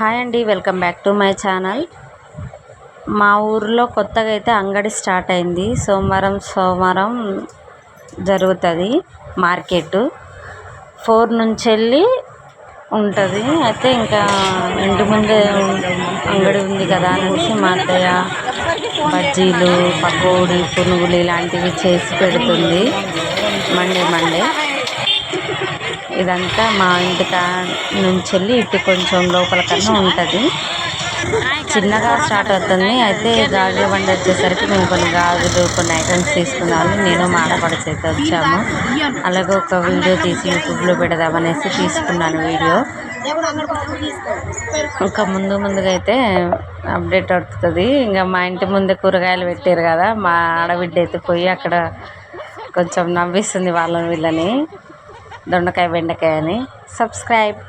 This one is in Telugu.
హాయ్ అండి, welcome back to my channel. మా ఊరిలో కొత్తగా అయితే అంగడి స్టార్ట్ అయింది. సోమవారం జరుగుతుంది మార్కెట్. 4 నుంచి వెళ్ళి ఉంటుంది. అయితే ఇంకా ఇంటి ముందే అంగడి ఉంది కదా అనేసి మా అత్తయ్య బజ్జీలు, పకోడీ, పునుగులు ఇలాంటివి చేసి పెడుతుంది మండే. ఇదంతా మా ఇంటి నుంచి వెళ్ళి ఇటు కొంచెం లోపల కన్నా ఉంటుంది. చిన్నగా స్టార్ట్ అవుతుంది. అయితే గాజుల బండి వచ్చేసరికి మేము కొన్ని గాజులు, కొన్ని ఐటమ్స్ తీసుకున్నాము. నేను మా ఆడపడుచు అయితే వచ్చాము. అలాగే ఒక వీడియో తీసి యూట్యూబ్లో పెడదామనేసి తీసుకున్నాను వీడియో. ఇంకా ముందుగా అయితే అప్డేట్ అవుతుంది. ఇంకా మా ఇంటి ముందే కూరగాయలు పెట్టారు కదా, మా ఆడబిడ్డ అయితే పోయి అక్కడ కొంచెం నవ్విస్తుంది వాళ్ళని వీళ్ళని. దొండకాయ, బెండకాయ అని. సబ్స్క్రైబ్.